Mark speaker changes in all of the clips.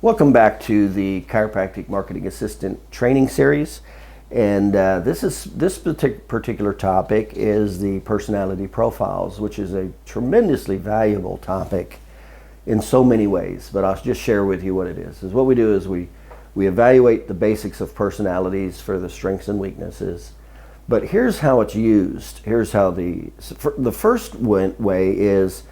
Speaker 1: Welcome back to the Chiropractic Marketing Assistant Training Series. And this particular topic is the personality profiles, which is a tremendously valuable topic in so many ways. But I'll just share with you what it is. What we do is we evaluate the basics of personalities for the strengths and weaknesses. But here's how it's used. Here's how the first way is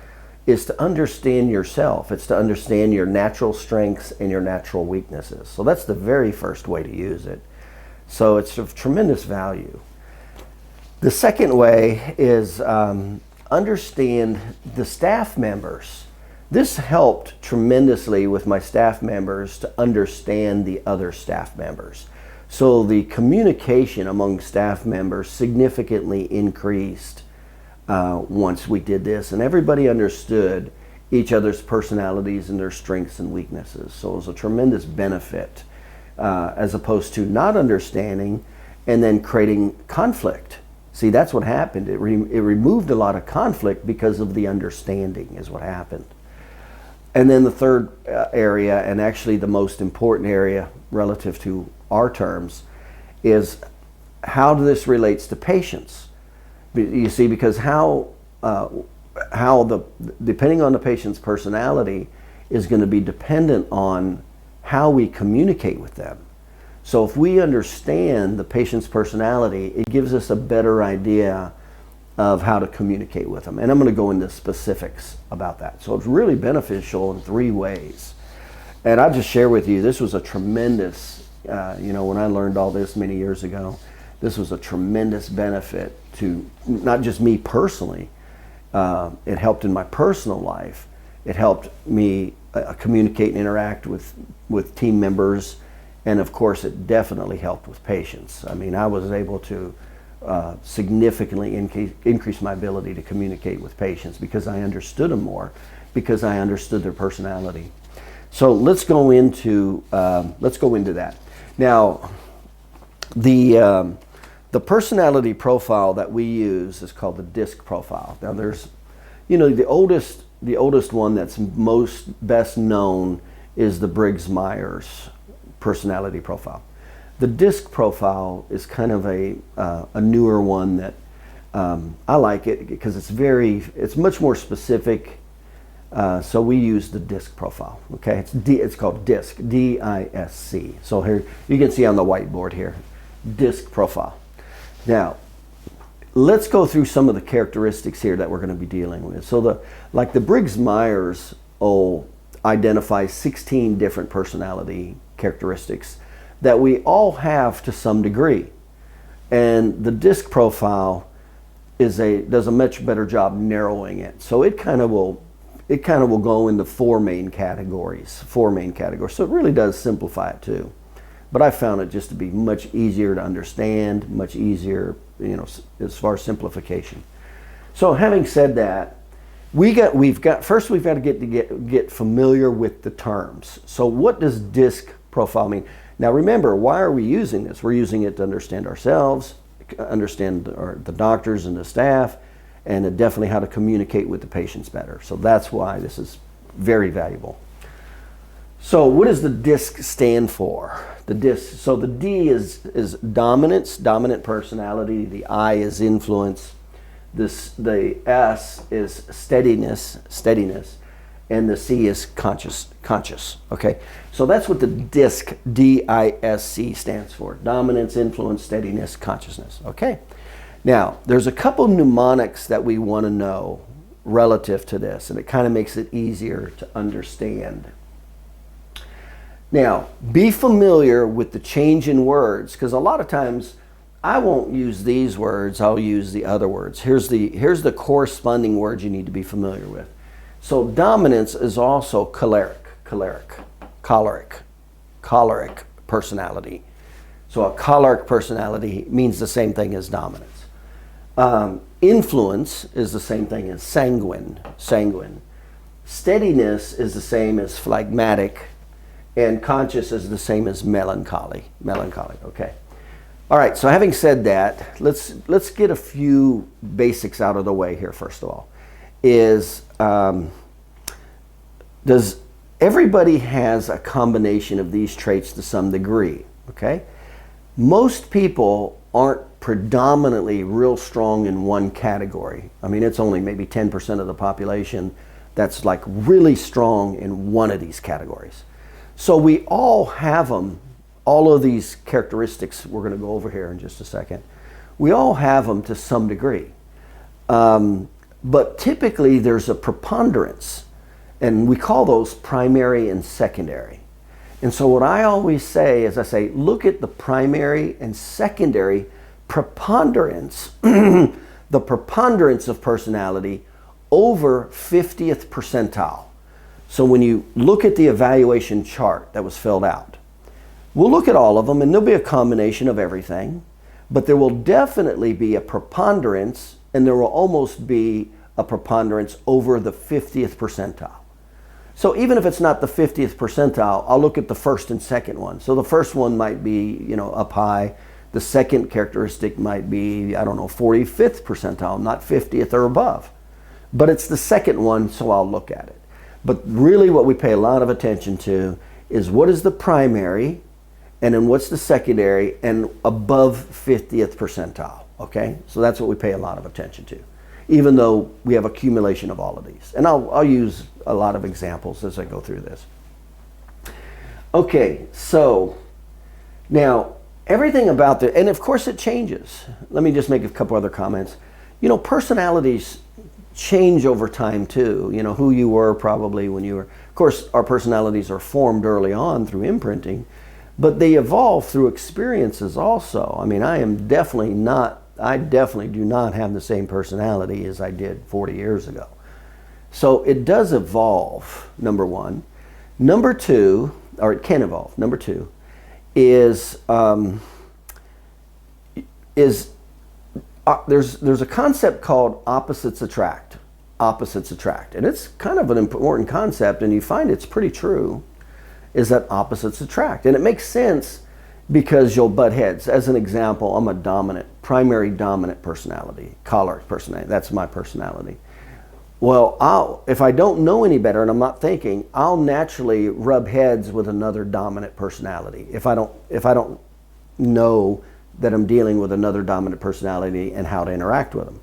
Speaker 1: to understand yourself. It's to understand your natural strengths and your natural weaknesses. So that's the very first way to use it. So it's of tremendous value. The second way is understand the staff members. This helped tremendously with my staff members to understand the other staff members. So the communication among staff members significantly increased once we did this, and everybody understood each other's personalities and their strengths and weaknesses. So it was a tremendous benefit as opposed to not understanding and then creating conflict. See, that's what happened. It removed a lot of conflict because of the understanding is what happened. And then the third area, and actually the most important area relative to our terms, is how this relates to patients. You see, because depending on the patient's personality is going to be dependent on how we communicate with them. So if we understand the patient's personality, it gives us a better idea of how to communicate with them. And I'm going to go into specifics about that. So it's really beneficial in three ways. And I'll just share with you, this was a tremendous, when I learned all this many years ago, this was a tremendous benefit to not just me personally. It helped in my personal life. It helped me communicate and interact with team members. And of course, it definitely helped with patients. I mean, I was able to significantly increase my ability to communicate with patients because I understood them more, because I understood their personality. So let's go into that. Now, the personality profile that we use is called the DISC profile. Now there's, the oldest one that's best known is the Briggs-Myers personality profile. The DISC profile is kind of a newer one that I like it because it's much more specific. So we use the DISC profile. Okay, it's called DISC, D-I-S-C. So here you can see on the whiteboard here, DISC profile. Now, let's go through some of the characteristics here that we're going to be dealing with. So the Briggs-Myers identifies 16 different personality characteristics that we all have to some degree. And the DISC profile does a much better job narrowing it. So it kind of will go into four main categories. So it really does simplify it too. But I found it just to be much easier to understand, much easier, as far as simplification. So having said that, we've got to get familiar with the terms. So what does DISC profile mean? Now remember, why are we using this? We're using it to understand ourselves, understand the doctors and the staff, and definitely how to communicate with the patients better. So that's why this is very valuable. So what does the DISC stand for? The DISC. So the D is dominance, dominant personality. The I is influence. The S is steadiness, and the C is conscious. Okay. So that's what the DISC, D-I-S-C stands for. Dominance, influence, steadiness, consciousness. Okay. Now there's a couple mnemonics that we want to know relative to this, and it kind of makes it easier to understand. Now, be familiar with the change in words, because a lot of times I won't use these words, I'll use the other words. Here's the corresponding words you need to be familiar with. So dominance is also choleric personality. So a choleric personality means the same thing as dominance. Influence is the same thing as sanguine. Steadiness is the same as phlegmatic. And conscious is the same as melancholy. Okay. All right. So having said that, let's get a few basics out of the way here. First of all, is does everybody has a combination of these traits to some degree, okay? Most people aren't predominantly real strong in one category. I mean, it's only maybe 10% of the population that's like really strong in one of these categories. So we all have them, all of these characteristics we're going to go over here in just a second. We all have them to some degree. But typically there's a preponderance, and we call those primary and secondary. And so what I always say is I say, look at the primary and secondary preponderance, the preponderance of personality over 50th percentile. So when you look at the evaluation chart that was filled out, we'll look at all of them and there'll be a combination of everything, but there will definitely be a preponderance, and there will almost be a preponderance over the 50th percentile. So even if it's not the 50th percentile, I'll look at the first and second one. So the first one might be, up high. The second characteristic might be, 45th percentile, not 50th or above. But it's the second one, so I'll look at it. But really what we pay a lot of attention to is what is the primary, and then what's the secondary, and above 50th percentile, okay? So that's what we pay a lot of attention to, even though we have accumulation of all of these. And I'll use a lot of examples as I go through this. Okay, so now everything about and of course it changes. Let me just make a couple other comments. Personalities change over time too. Who you were probably when you were, of course our personalities are formed early on through imprinting, but they evolve through experiences also. I mean, I definitely do not have the same personality as I did 40 years ago. So it does evolve, number one. Number two, or it can evolve. Number two is there's a concept called opposites attract. Opposites attract. And it's kind of an important concept, and you find it's pretty true, is that opposites attract. And it makes sense because you'll butt heads. As an example, I'm a primary dominant personality, choleric personality. That's my personality. Well, if I don't know any better and I'm not thinking, I'll naturally rub heads with another dominant personality. If I don't know that I'm dealing with another dominant personality and how to interact with them.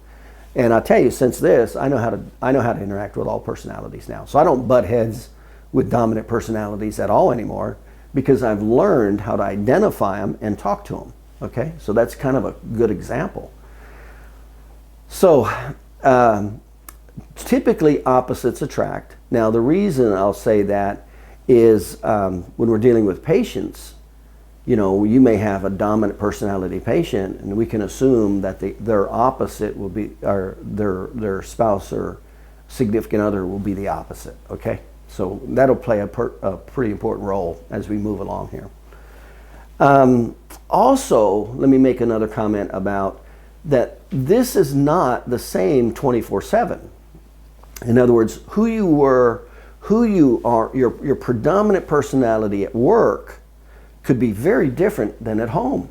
Speaker 1: And I'll tell you, since this, I know how to interact with all personalities now. So I don't butt heads with dominant personalities at all anymore, because I've learned how to identify them and talk to them. Okay, so that's kind of a good example. So typically opposites attract. Now the reason I'll say that is when we're dealing with patients, you may have a dominant personality patient, and we can assume that their opposite will be, or their spouse or significant other will be the opposite. Okay, so that'll play a pretty important role as we move along here. Also, let me make another comment about that. This is not the same 24/7. In other words, who you are, your predominant personality at work could be very different than at home.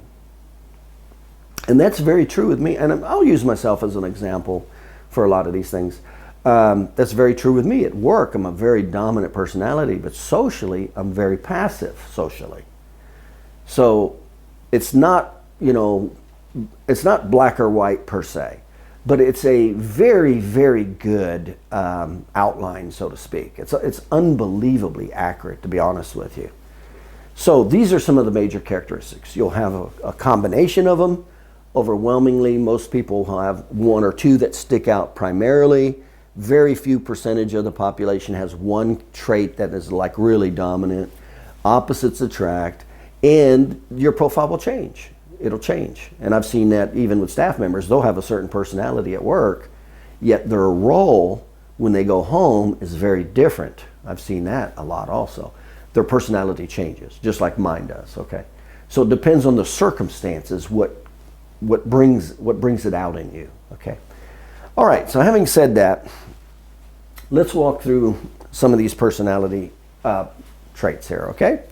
Speaker 1: And that's very true with me. And I'll use myself as an example for a lot of these things. That's very true with me. At work, I'm a very dominant personality, but socially, I'm very passive socially. So it's not, it's not black or white per se, but it's a very, very good outline, so to speak. It's unbelievably accurate, to be honest with you. So these are some of the major characteristics. You'll have a combination of them. Overwhelmingly, most people will have one or two that stick out primarily. Very few percentage of the population has one trait that is like really dominant. Opposites attract, and your profile will change. It'll change. And I've seen that even with staff members. They'll have a certain personality at work, yet their role when they go home is very different. I've seen that a lot also. Their personality changes, just like mine does, okay? So it depends on the circumstances, what brings it out in you, okay? All right, so having said that, let's walk through some of these personality traits here, okay?